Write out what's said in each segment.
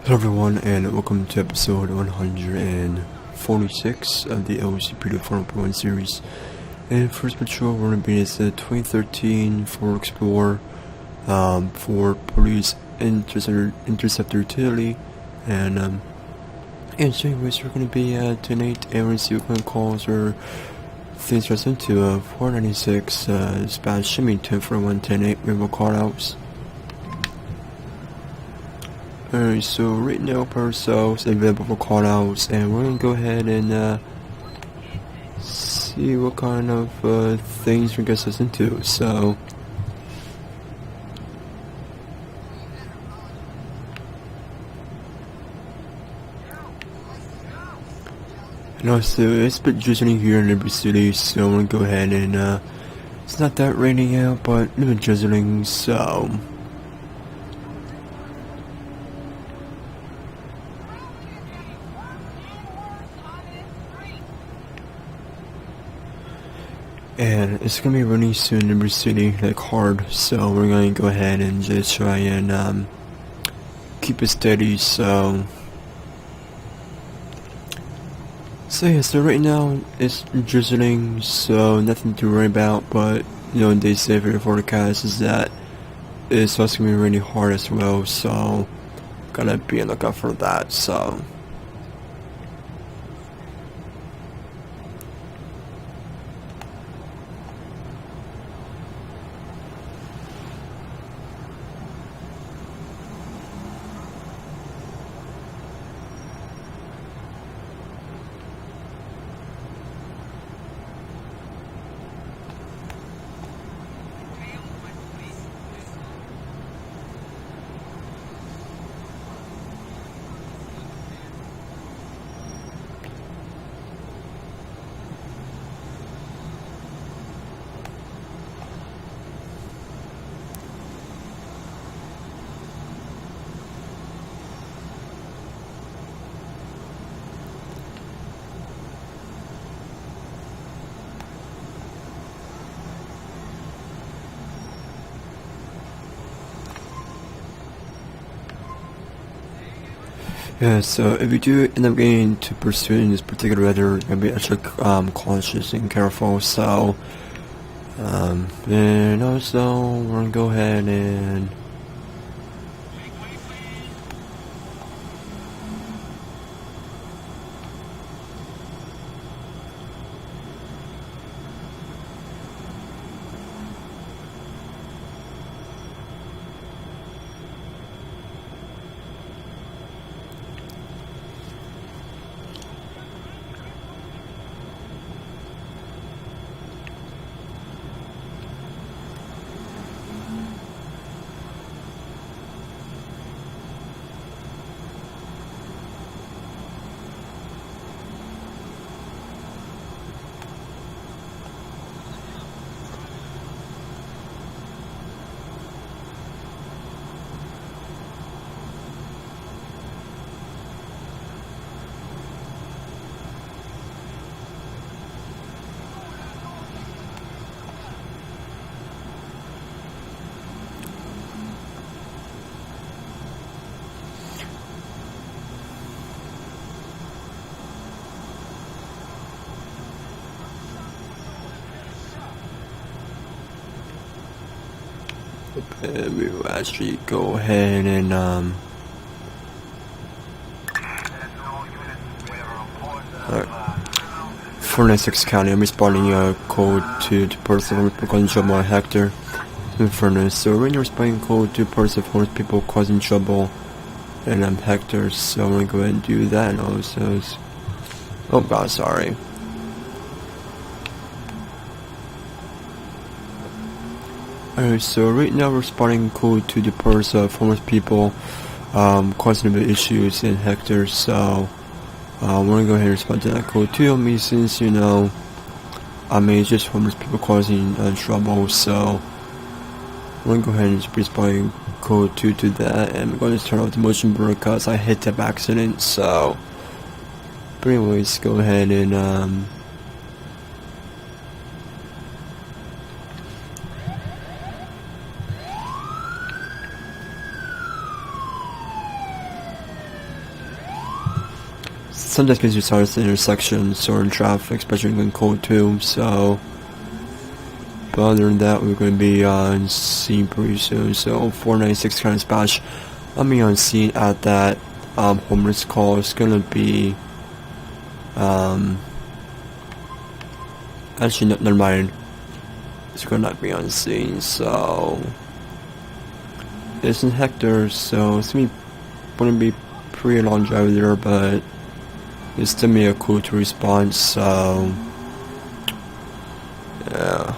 Hello everyone, and welcome to episode 146 of the LCPDFR 1 series. And first patrol we're going to be is the 2013 Ford Explorer for police interceptor utility. And so anyways, we're going to be tonight and see what kind of calls or things are sent to 496 dispatch Shimmy 1041-10-8 river callouts. Alright, so right now for ourselves available for callouts, and we're gonna go ahead and see what kind of things we get us into. So and also it's been drizzling here in every city, so I'm gonna go ahead and it's not that raining out, but it's been drizzling, so and it's gonna be raining soon in every city, like hard, so we're gonna go ahead and just try and keep it steady. So yeah, so right now it's drizzling, so nothing to worry about, but you know, they say for the forecast is that it's also gonna be raining hard as well, so gotta be on the lookout for that. So yeah, so if you do end up getting into pursuing this particular weather, you're gonna be extra cautious and careful. So and also we're gonna go ahead and we will actually go ahead and for Essex County, I'm responding code to the person causing trouble on Hector in Furnace. So when you're responding code to person for people causing trouble, and I'm Hector, so I'm gonna go ahead and do that. And also, oh god, sorry. Alright, so right now we're responding code to the person for people causing a bit issues in Hector. So we're gonna go ahead and respond to that code too. I mean, since you know, I mean, it's just homeless people causing trouble, so we're gonna go ahead and respond code 2 to that, and we're going to turn off the motion blur because I hit that by accident. So but anyways, go ahead and sometimes gives you starts in intersections or in traffic, especially in code 2. So, but other than that, we're going to be on scene pretty soon. So 496 kind of dispatch. I'll be on scene at that homeless call. It's going to be actually no, never mind. It's going to not be on scene. So it's in Hector. So it's going to be pretty long drive there, but it's still me a cool to respond. So yeah.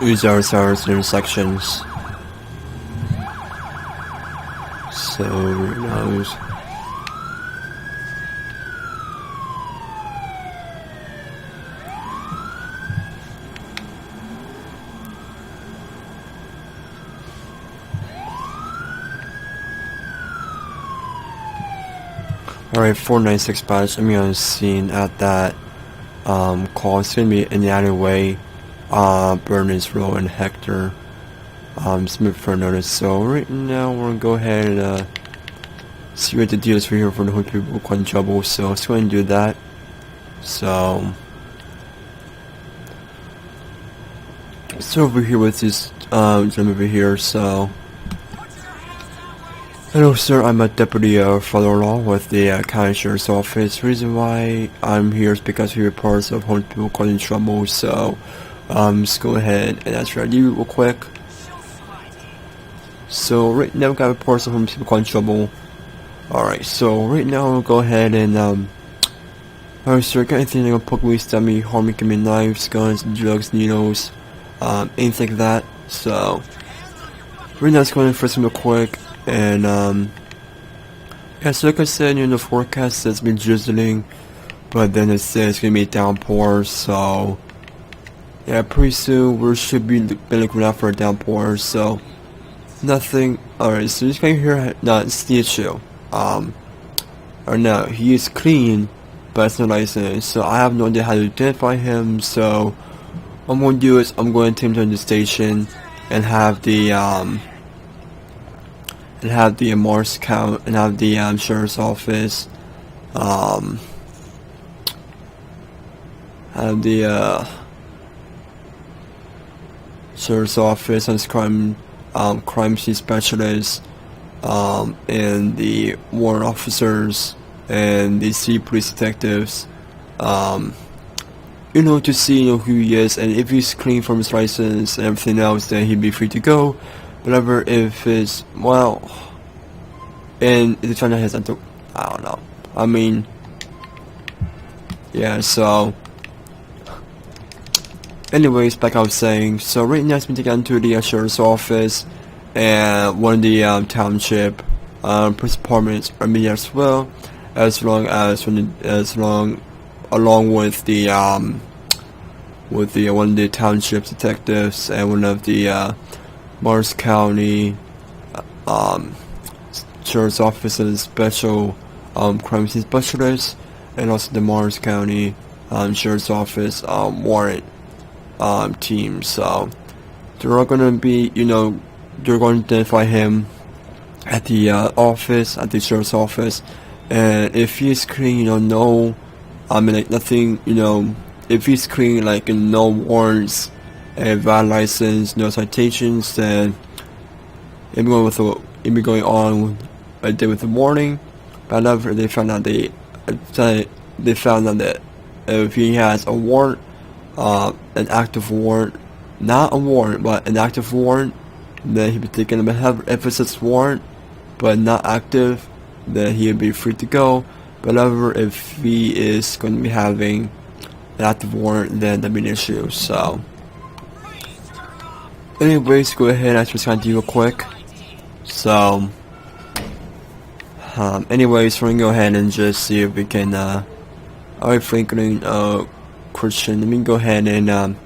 Use our intersections. So right now is alright, 496 badge. I'm on scene at that call. It's gonna be in the alleyway. Bernard's Row and Hector. Submit for notice. So right now we're gonna go ahead and see what the deal is for here for the whole people causing trouble. So let's go ahead and do that. So over here with this gentleman over here. So hello sir, I'm a deputy father-in-law with the county sheriff's office. Reason why I'm here is because we reports of homeless people causing trouble. So just go ahead and answer you real quick. So right now we got reports of homeless people causing trouble. Alright, so right now we'll go ahead and alright sir, got anything that gonna poke me, stab me, harm me, give me knives, guns, drugs, needles, anything like that. So right now let's go ahead and first real quick and yeah, so like I said, the forecast says it's been drizzling, but then it says it's gonna be downpour. So yeah, pretty soon we should be looking out for a downpour. So nothing. Alright, so this guy here, no, it's the issue. Or no, he is clean, but it's not licensed. So I have no idea how to identify him. So what I'm going to do is I'm going to take him to the station and have the Morse count and have the sheriff's office have the sheriff's office and crime scene specialist and the warrant officers and the city police detectives to see who he is, and if he's clean from his license and everything else, then he'd be free to go. Whatever, if it's, well, and if the China has, I don't know, I mean, yeah, so anyways, like I was saying, so right now it's been taken to the sheriff's office, and one of the township police departments are meeting as well, along with the one of the township detectives and one of the Morris County sheriff's office and special crime scene specialist, and also the Morris County sheriff's office warrant team. So they're all gonna be, they're going to identify him at the office, at the sheriff's office, and if he's clean, no, like nothing, if he's clean, like no warrants, a valid license, no citations, then it'd be going on a day with the warning. However, they found out that if he has a warrant, an active warrant, not a warrant, but an active warrant, then he'd be taken. But if it's a warrant but not active, then he'd be free to go. But however, if he is going to be having an active warrant, then that'd be an issue. So anyways, go ahead and I just gonna do real quick. So Anyways, we're gonna go ahead and just see if we can, alright, Franklin, Christian, let me go ahead and,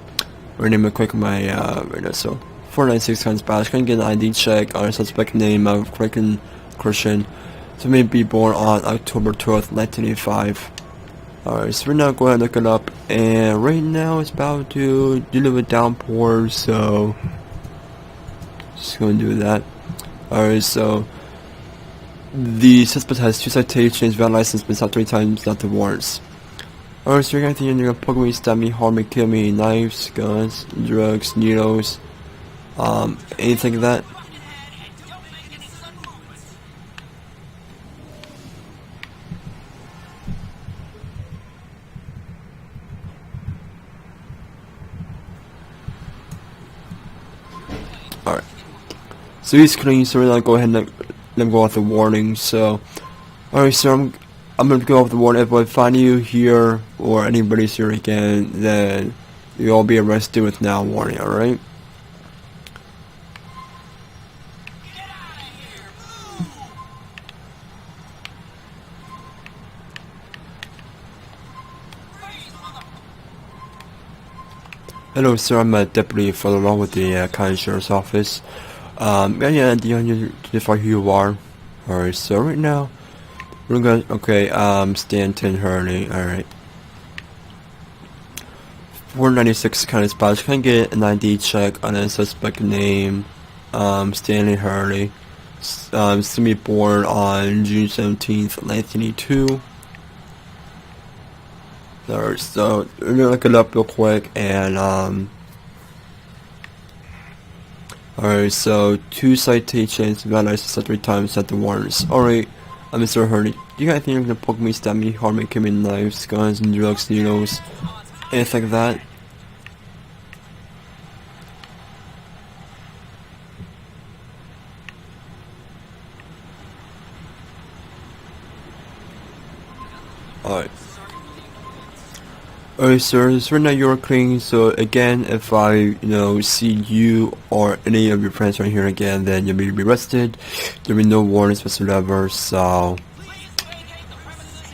rename it quick my, right now, so, 496 times bash, can get an ID check on a suspect name of Franklin Christian, so may be born on October 12th, 1985. Alright, so we're now go ahead and look it up, and right now it's about to deal with downpour, so, just gonna do that. Alright, so, the suspect has 2 citations, valid license, been stopped 3 times, not the warrants. Alright, so you're gonna poke me, stab me, harm me, kill me, knives, guns, drugs, needles, anything like that. Alright. So he's clean, so we're gonna go ahead and let him go off the warning, so alright, so I'm gonna go off the warning. If I find you here or anybody's here again, then you'll all be arrested with now warning, alright? Hello sir, I'm a deputy follow along with the county sheriff's office. Got any idea on you to define who you are? Alright, so right now we're gonna Stanton Hurley, alright. 496 county spots. Can I get an ID check on a suspect name? Stanley Hurley. To be born on June 17th, 1982. Alright, so we're gonna look it up real quick and alright, so 2 citations, valid license 3 times at the warrants. Alright, Mr. Hurley, do you guys think you're gonna poke me, stab me, harm me, kill me, knives, guns, and drugs, needles, anything like that? Alright. Alright sir, so right now you're clean, so again, if I, see you or any of your friends right here again, then you'll be arrested. There'll be no warnings whatsoever, so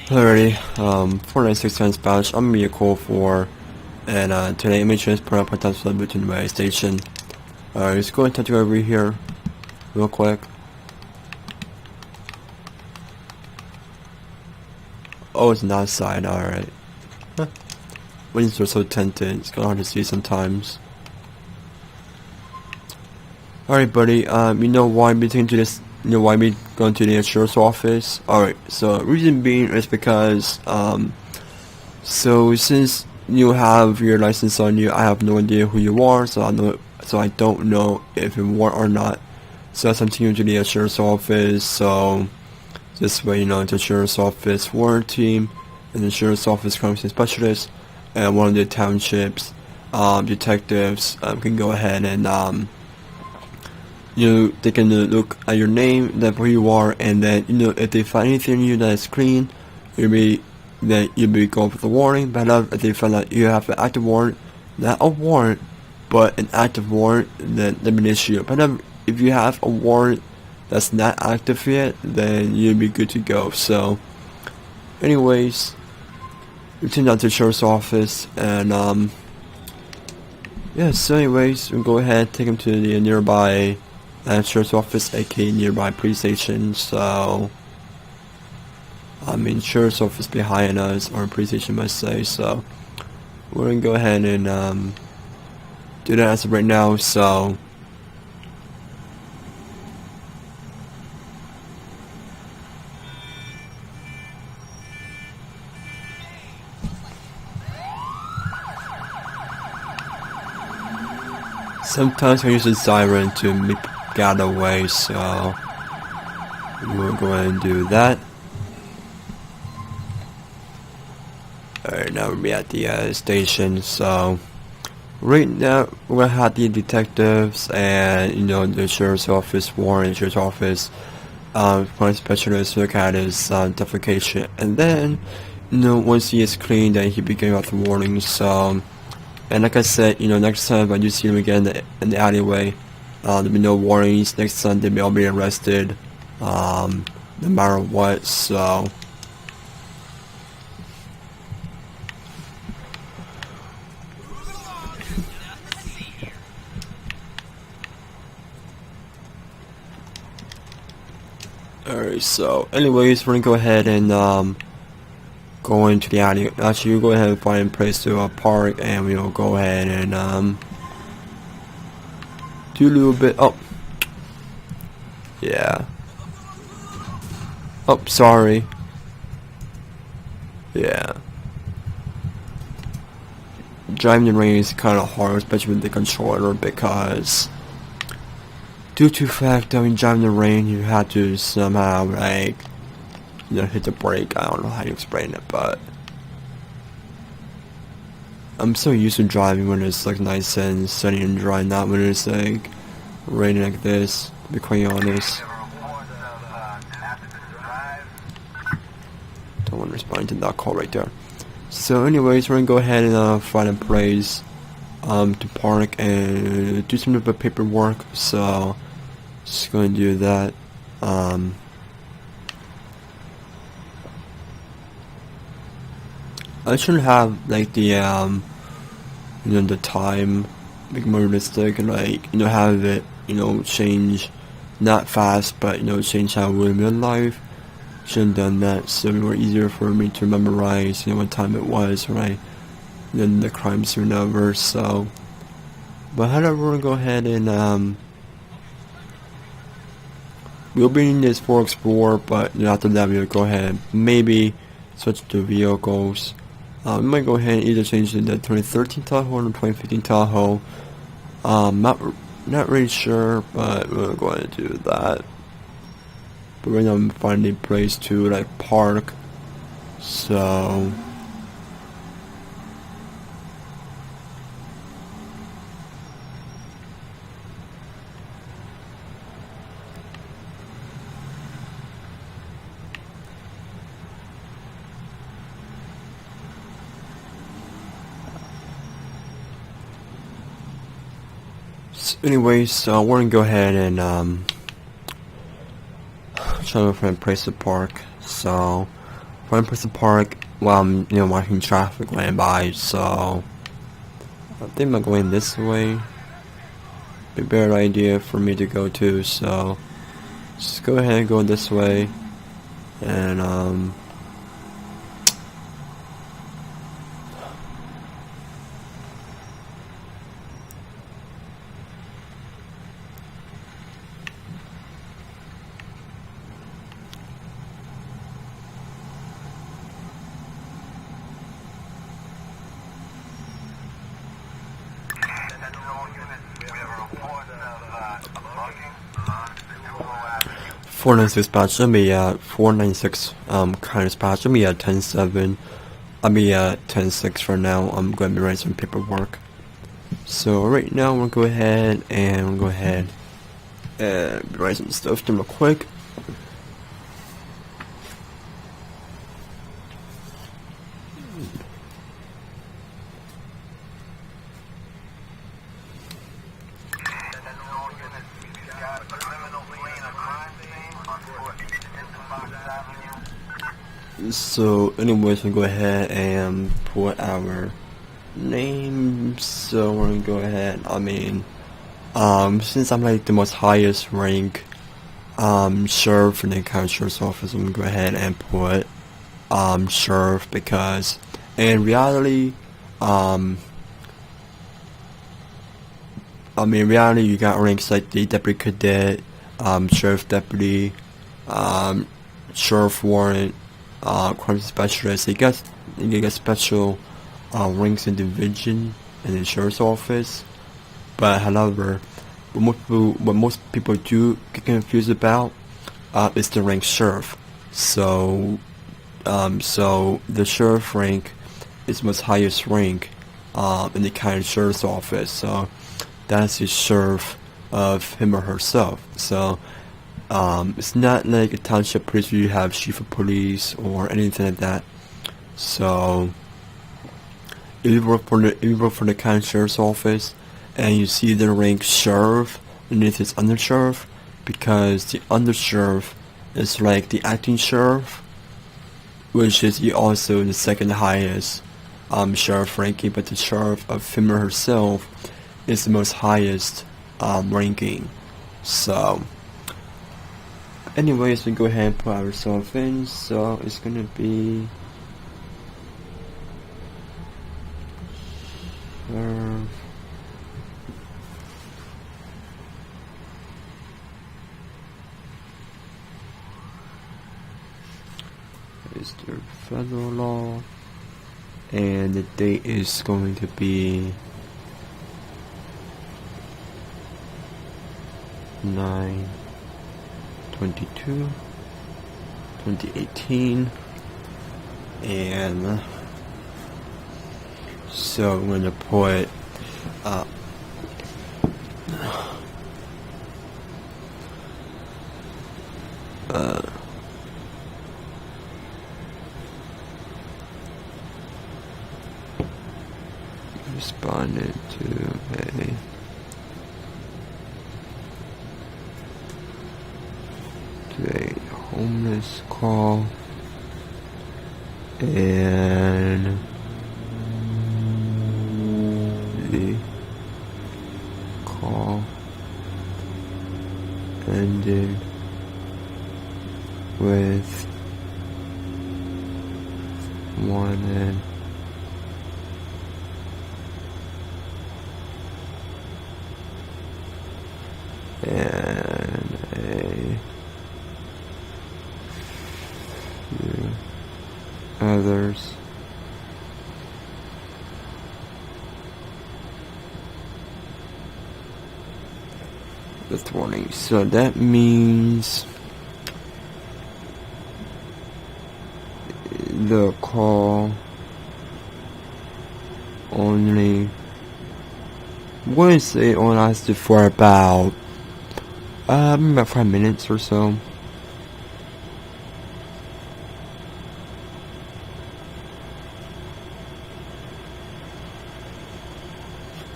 alrighty, 496 times badge, I'm gonna be a call for, and today I'm gonna transport up part-time to my station. Alright, let's go and touch you over here, real quick. Oh, it's not outside, alright. Huh. Windows are so tinted, it's kinda hard to see sometimes. Alright buddy, you know why I'm taking to this, why I'm going to the insurance office? Alright, so reason being is because, so since you have your license on you, I have no idea who you are, so I don't know if you warrant or not. So I'm taking you to the insurance office, so this way, the insurance office warrant team, and the insurance office crime scene specialist, and one of the townships detectives can go ahead and they can look at your name, that who you are, and then if they find anything in you that is clean, you'll be going for the warning. But if they find out you have an active warrant, not a warrant, but an active warrant, then there'll be an issue. But if you have a warrant that's not active yet, then you'll be good to go. So anyways, we turn down to the sheriff's office, and yeah, so anyways, we'll go ahead, take him to the nearby sheriff's office, aka nearby police station. So sheriff's office behind us, or police station must say. So we're gonna go ahead and do that as of right now. So sometimes I use the siren to get away, so we'll go ahead and do that. Alright, now we'll be at the station. So right now we're gonna have the detectives and the sheriff's office, warrant sheriff's office, crime specialist look at his identification, and then once he is clean, then he'll be getting out the warning. So, and like I said, next time if I do see him again in the alleyway, there'll be no warnings. Next time they may all be arrested. no matter what. So alright, so anyways, we're gonna go ahead and go into the alley. Actually, you go ahead and find a place to park, and we'll go ahead and do a little bit. Oh, yeah. Oh, sorry. Yeah. Driving the rain is kind of hard, especially with the controller, because due to the fact that when driving the rain, you have to somehow like, you know, hit the brake. I don't know how to explain it, but I'm so used to driving when it's like nice and sunny and dry, not when it's like raining like this, to be quite honest. Don't want to respond to that call right there. So anyways, we're gonna go ahead and find a place to park and do some of the paperwork. So just gonna do that. I shouldn't have like the you know, the time make more realistic and like, you know, have it, you know, change not fast, but you know, change how we live in life. Shouldn't have done that, so it would be more easier for me to memorize, you know, what time it was, right? Then the crime scene over. So, but however, we're gonna go ahead and we'll be in this for Explorer, but you know, after that we'll go ahead and maybe switch to vehicles. We might go ahead and either change to the 2013 Tahoe or the 2015 Tahoe. Not really sure, but we're going to do that. But right now I'm finding a place to like park. So anyways, we're gonna go ahead and try to find a place to park. So find a place to park while I'm, you know, watching traffic land by. So I think I'm going this way. Be a better idea for me to go to. So just go ahead and go this way, and .496 dispatch, should be at 496 current dispatch, should be at 10-7. I'll be at 10-6 for now. I'm going to be writing some paperwork. So right now we'll go ahead and be writing some stuff real quick. So anyways, we'll go ahead and put our name. So we're gonna go ahead, since I'm like the most highest rank sheriff in the county sheriff's office, I'm gonna go ahead and put sheriff, because in reality reality you got ranks like the deputy cadet, sheriff deputy, sheriff warrant, crime specialist. You get special ranks in division in the sheriff's office. But however, what most people do get confused about is the rank sheriff. So the sheriff rank is most highest rank in the county sheriff's office. So that's the sheriff of him or herself. So it's not like a township police where you have chief of police or anything like that. So if you work for the county sheriff's office and you see the rank sheriff underneath his under sheriff, because the under sheriff It's like the acting sheriff, which is also the second highest sheriff ranking, but the sheriff of Finmer herself is the most highest ranking. So anyways, we go ahead and put ourselves in. So it's gonna be is the federal law, and the date is going to be 9/22/2018, and so I'm going to put responded to a homeless call, and the call ended with wanted and a few others. With warning. So that means the call only, I'm going to say it only lasted for about 5 minutes or so.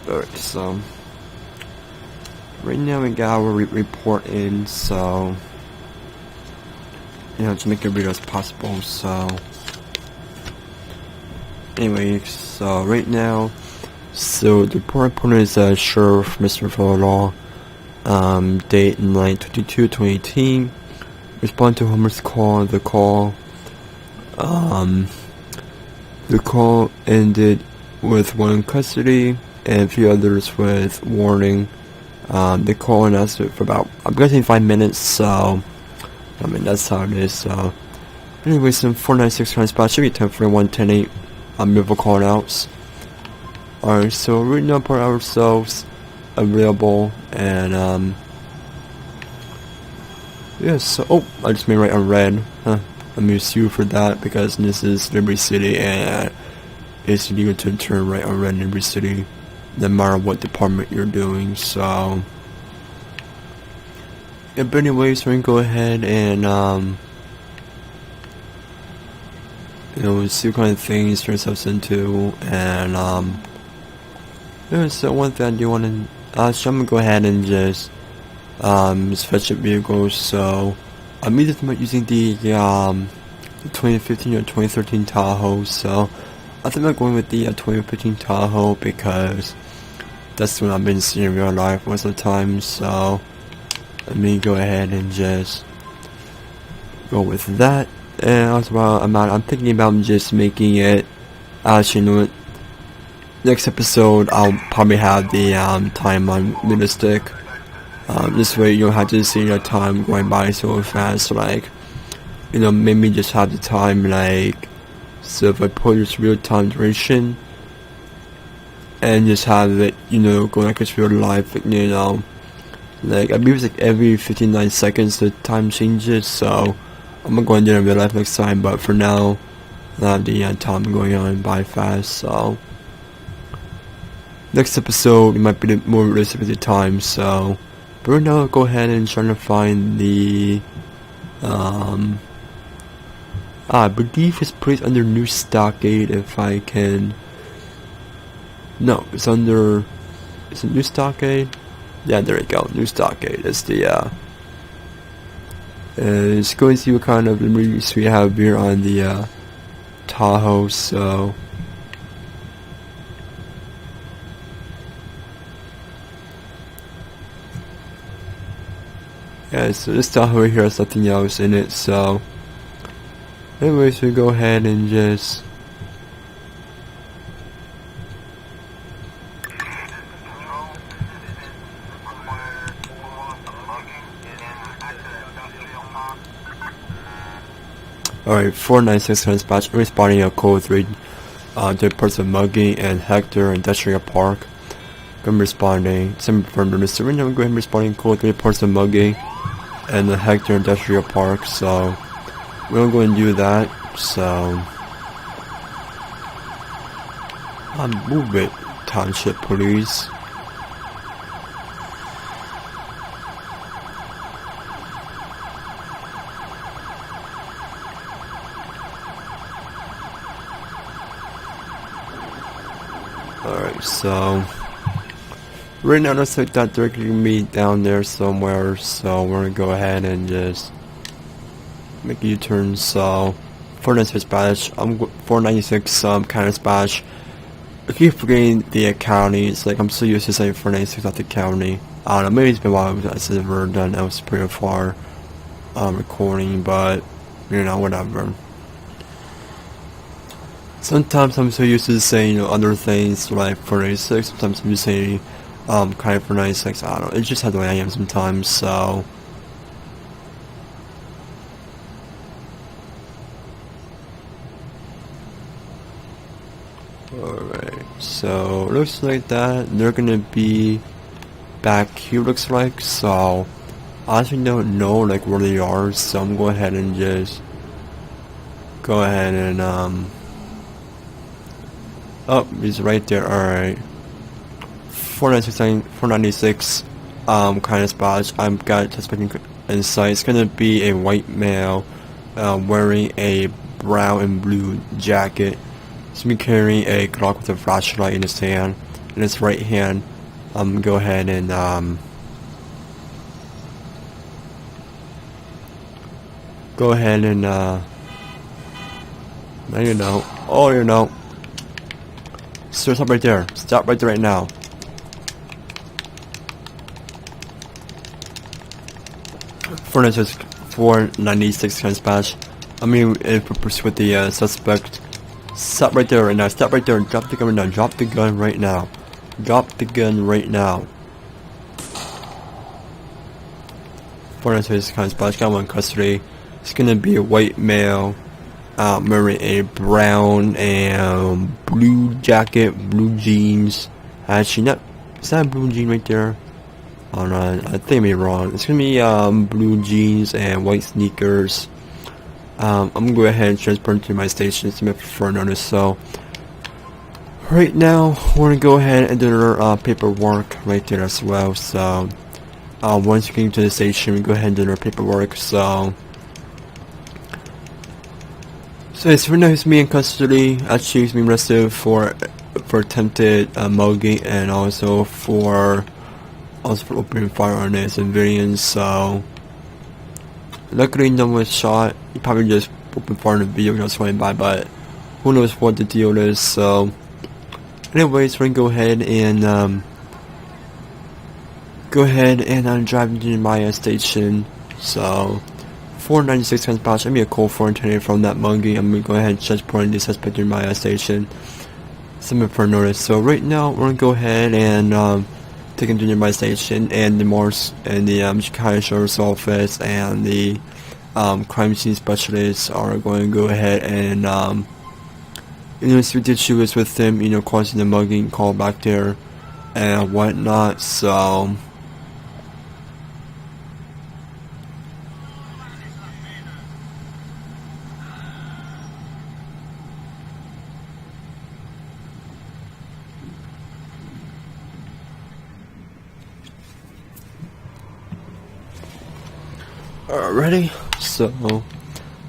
Alright, so right now we got our report in, so to make it real as possible. So anyway, so right now, so the report is Sheriff Mr. Law, date 9/22/2018. Respond to homeless call. The call ended with one in custody and a few others with warning. The call lasted for about, I'm guessing, 5 minutes. So I mean, that's how it is. So anyway, some 496 current spot should be 1041, 10:8 mobile call outs. Alright, so right now put ourselves available, and yeah, so I just made right on red. I'm gonna sue for that because this is Liberty City and it's illegal to turn right on red in Liberty City no matter what department you're doing. So yeah, but anyways, we're gonna go ahead and see what kind of things turn ourselves into, and yeah, so one thing I do want to so I'm gonna go ahead and just fetch up vehicles. So I'm either using the 2015 or 2013 Tahoe. So I think I'm going with the 2015 Tahoe because that's the one I've been seeing in real life most of the time. So let me go ahead and just go with that. And also, I'm thinking about just making it. Actually, you know what? Next episode, I'll probably have the time on realistic. This way, you don't have to see the time going by so fast. Like, maybe just have the time, like, so if I put this real time duration and just have it, go like it's real life, like I believe it's like every 59 seconds the time changes. So I'm gonna go and do it in real life next time, but for now, I have the time going on by fast. So next episode, it might be more realistic with the time. So, but right now, I'll go ahead and try to find the I believe it's placed under New Stockade. If I can, no, it's under. Is it New Stockade? Yeah, there we go. New Stockade is the And just go and see what kind of reviews we have here on the Tahoe. So yeah, so this Tahoe here has nothing else in it. So anyways, we go ahead and just alright, 496 dispatch. I'm responding a code 3 to person mugging and Hector Industrial Park. I'm responding. Some from the Mr. Right now, I'm going to responding code 3 person mugging and the Hector Industrial Park. So we're going to do that. So move it, Township Police. Alright, so right now looks like that directing me down there somewhere, so we're gonna go ahead and just make a U-turn. So 496 dispatch, 496 kind of dispatch. I keep forgetting the county. It's like I'm so used to saying 496 not the county. I don't know, maybe it's been a while since I've ever done LCPDFR recording, but you know, whatever. Sometimes I'm so used to saying, you know, other things like 496. Sometimes I'm just saying kind of 496. I don't know. It's just how the way I am sometimes. So alright. So looks like that they're gonna be back here. Looks like so. I actually don't know like where they are. So I'm going ahead and just go ahead and oh, he's right there. Alright. 496 kind of spots. I've got suspecting inside. It's gonna be a white male wearing a brown and blue jacket. He's gonna be carrying a clock with a flashlight in his hand. In his right hand. Go ahead and now you know. Oh, you know. Sir, stop right there. Stop right there right now. For 496 kind of dispatch. I mean, if we pursue the suspect. Stop right there right now. Stop right there. Drop the gun right now. Drop the gun right now. Drop the gun right now. 496 kind of dispatch. Got one in custody. It's gonna be a white male. Wearing a brown and blue jacket, blue jeans. Actually, not. Is that a blue jean right there? Oh no, I think I may be wrong. It's gonna be blue jeans and white sneakers. I'm gonna go ahead and transfer to my station to make for notice. So right now we're gonna go ahead and do our paperwork right there as well. So once you get to the station, we go ahead and do our paperwork. So it's right now he's me in custody. Actually, he's being arrested for attempted mugging and also for opening fire on his civilians. So luckily no one was shot. He probably just opened fire in the video just went by, but who knows what the deal is. So anyways, we're gonna go ahead and drive into my station. So 496 times patch. I'm gonna call 410 from that mugging. I'm gonna go ahead and transport the suspect in my station. Submit for notice. So right now we're gonna go ahead and take him to nearby station, and the Morse and the Chicago Sheriff's Office and the crime scene specialists are going to go ahead and see what the issue is with him, you know, causing the mugging, call back there and whatnot. So ready? So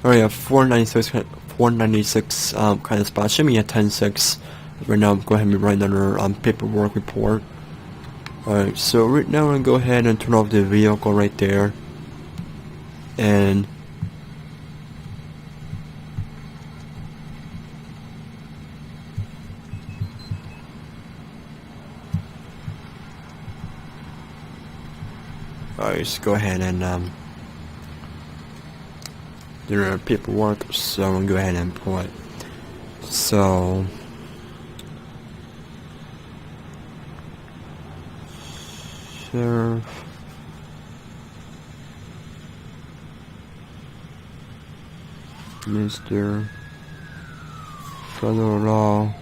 alright, 496 kind of spot. Should be at 10-6. Right now I'm go ahead and write another paperwork report. Alright, so right now I'm gonna go ahead and turn off the vehicle right there. and alright, just go ahead and do the paperwork. So I'm gonna go ahead and pull it. So sheriff, Mr. Federal Law,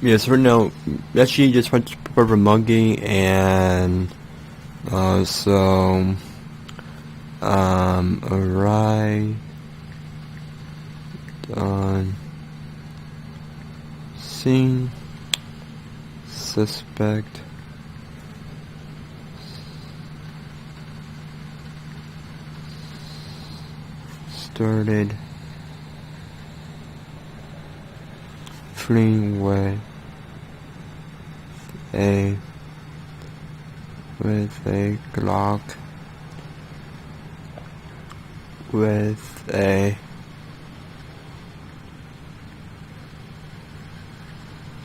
yes, right now, actually just went to prepare for mugging, and arrived on scene, suspect started fleeing with a Glock with a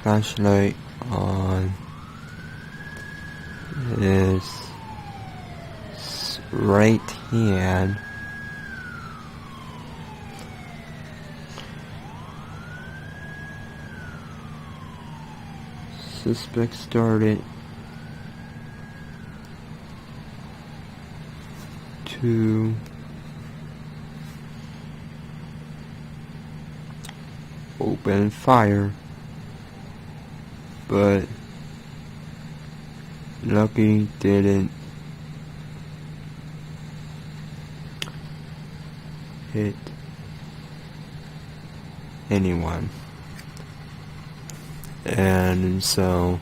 flashlight on his right hand. Suspect started to open fire, but lucky didn't hit anyone. And so,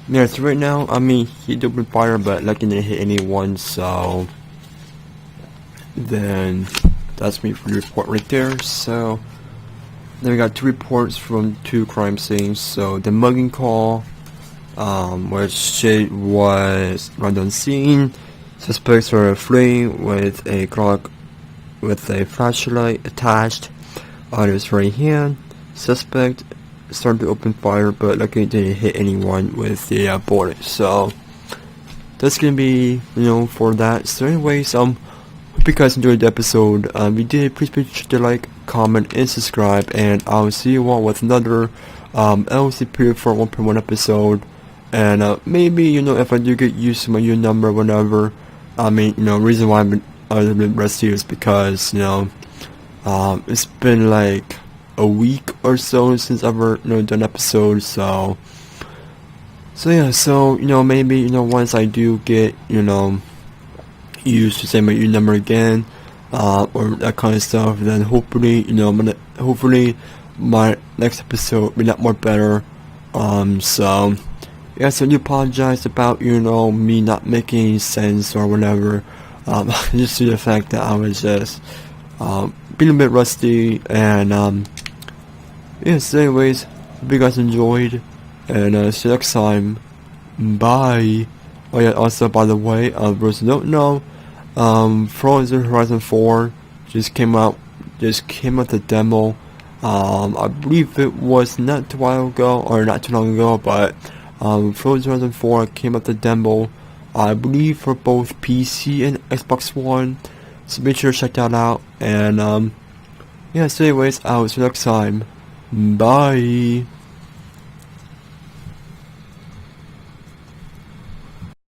yeah, so right now, I mean, he did open fire, but lucky didn't hit anyone, so then that's me for the report right there. So then we got 2 reports from 2 crime scenes. So the mugging call, which it was right on scene. Suspects are fleeing with a Glock with a flashlight attached on his right hand. Suspect started to open fire, but luckily didn't hit anyone with the bullet. So that's gonna be, for that. So anyways, hope you guys enjoyed the episode. If you did, please make sure to like, comment, and subscribe, and I'll see you all with another LCPDFR 1.1 episode. And maybe, if I do get used to my new number, whatever. I mean, reason why I've been a little bit rusty is because, it's been like a week or so since I've ever done episodes. So yeah, so maybe once I do get used to say my new number again, or that kind of stuff, then hopefully hopefully my next episode will be a lot more better. So yeah, so I do apologize about me not making any sense or whatever, just to the fact that I was just being a bit rusty. And yes, anyways, hope you guys enjoyed, and see you next time. Bye. Oh yeah, also by the way, for those who don't know, Forza Horizon 4 just came out the demo. I believe it was not too long ago, but Forza Horizon 4 came out the demo, I believe, for both PC and Xbox One. So make sure to check that out. And yeah, so anyways, I'll see you next time. Bye.